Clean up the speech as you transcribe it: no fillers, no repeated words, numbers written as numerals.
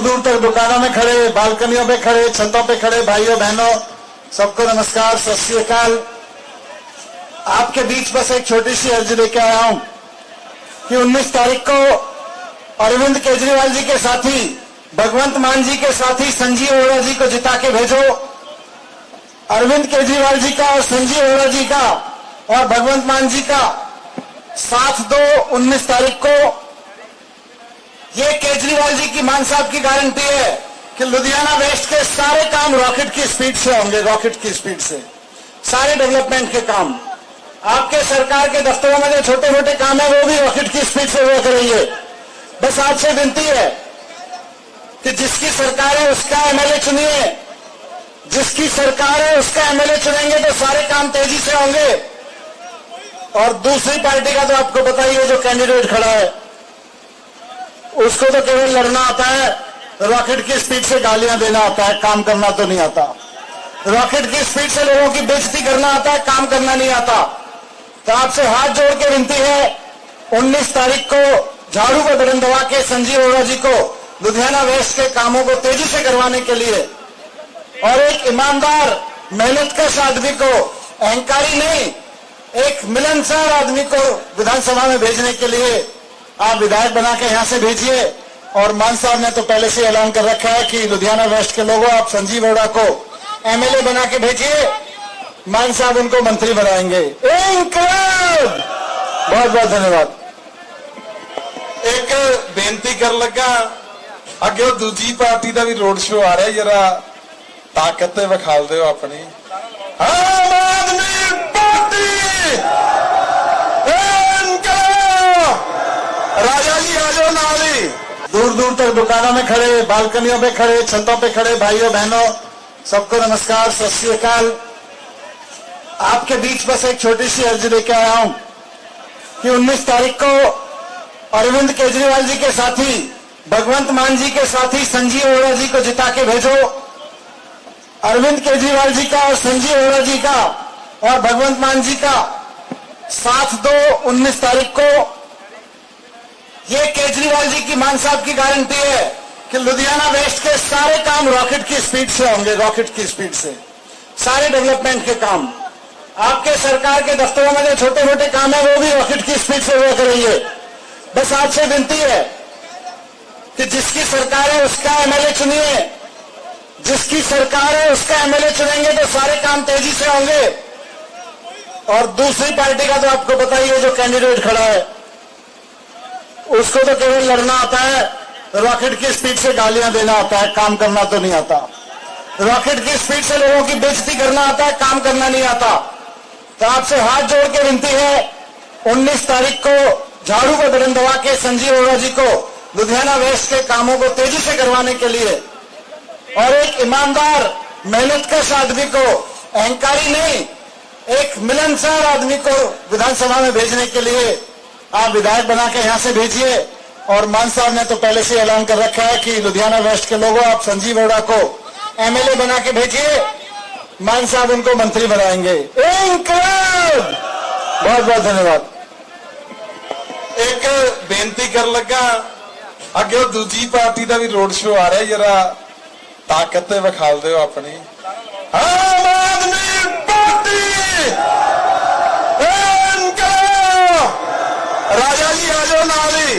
दूर तक दुकानों में खड़े, बालकनियों पे खड़े, छतों पे खड़े भाइयों बहनों, सबको नमस्कार, सत श्री अकाल। आपके बीच बस एक छोटी सी अर्जी लेके आया हूं कि 19 तारीख को अरविंद केजरीवाल जी के साथी, भगवंत मान जी के साथी संजीव अरोड़ा जी को जिता के भेजो। अरविंद केजरीवाल जी का और संजीव अरोड़ा जी का और भगवंत मान जी का साथ दो 19 तारीख को। ये केजरीवाल जी की, मान साहब की गारंटी है कि लुधियाना वेस्ट के सारे काम रॉकेट की स्पीड से होंगे, रॉकेट की स्पीड से सारे डेवलपमेंट के काम। आपके सरकार के दफ्तरों में जो छोटे मोटे काम है वो भी रॉकेट की स्पीड से हुआ करेंगे। बस आपसे विनती है कि जिसकी सरकार है उसका एमएलए चुनिए, जिसकी सरकार है उसका एमएलए चुनेंगे तो सारे काम तेजी से होंगे। और दूसरी पार्टी का तो आपको पता ही है, जो कैंडिडेट खड़ा है उसको तो केवल लड़ना आता है, रॉकेट की स्पीड से गालियां देना आता है, काम करना तो नहीं आता। रॉकेट की स्पीड से लोगों की बेइज्जती करना आता है, काम करना नहीं आता। तो आपसे हाथ जोड़ के विनती है, 19 तारीख को झाड़ू का बटन दबा के संजीव अरोड़ा जी को लुधियाना वेस्ट के कामों को तेजी से करवाने के लिए और एक ईमानदार मेहनतकश आदमी को, अहंकारी नहीं, एक मिलनसार आदमी को विधानसभा में भेजने के लिए आप विधायक बना के यहां से भेजिए। और मान साहब ने तो पहले से ऐलान कर रखा है कि लुधियाना वेस्ट के लोगों, आप संजीव अरोड़ा को एमएलए बना के भेजिए, मान साहब उनको मंत्री बनाएंगे। बहुत बहुत धन्यवाद। एक बेनती कर लगा, अगे दूजी पार्टी का भी रोड शो आ रहा है, जरा ताकत विखाल दो अपनी। आम आदमी पार्टी, राजा जी आजो नाली। दूर दूर तक दुकानों में खड़े, बालकनियों पे खड़े, छतों पे खड़े भाइयों बहनों, सबको नमस्कार, सत श्री अकाल। आपके बीच बस एक छोटी सी अर्जी लेके आया हूं कि 19 तारीख को अरविंद केजरीवाल जी के साथी, भगवंत मान जी के साथी संजीव अरोड़ा जी को जिता के भेजो। अरविंद केजरीवाल जी का और संजीव अरोड़ा जी का और भगवंत मान जी का साथ दो 19 तारीख को। ये केजरीवाल जी की, मान साहब की गारंटी है कि लुधियाना वेस्ट के सारे काम रॉकेट की स्पीड से होंगे, रॉकेट की स्पीड से सारे डेवलपमेंट के काम। आपके सरकार के दफ्तरों में जो छोटे मोटे काम है वो भी रॉकेट की स्पीड से हुआ करेंगे। बस आपसे विनती है कि जिसकी सरकार है उसका एमएलए चुनिए, जिसकी सरकार है उसका एमएलए चुनेंगे तो सारे काम तेजी से होंगे। और दूसरी पार्टी का तो आपको पता ही है, जो कैंडिडेट खड़ा है उसको तो केवल लड़ना आता है, रॉकेट की स्पीड से गालियां देना आता है, काम करना तो नहीं आता। रॉकेट की स्पीड से लोगों की बेइज्जती करना आता है, काम करना नहीं आता। तो आपसे हाथ जोड़ के विनती है, 19 तारीख को झाड़ू का बटन दबा के संजीव अरोड़ा जी को लुधियाना वेस्ट के कामों को तेजी से करवाने के लिए और एक ईमानदार मेहनतकश आदमी को, अहंकारी नहीं, एक मिलनसार आदमी को विधानसभा में भेजने के लिए आप विधायक बना के यहां से भेजिए। और मान साहब ने तो पहले से ऐलान कर रखा है कि लुधियाना वेस्ट के लोगों, आप संजीव अरोड़ा को एमएलए बना के भेजिए, मान साहब उनको मंत्री बनाएंगे। बहुत बहुत धन्यवाद। एक बेनती कर लगा, अगे दूजी पार्टी का भी रोड शो आ रहा है, जरा ताकत विखाल दो अपनी। आम आदमी पार्टी, राजा जी आजो नाली।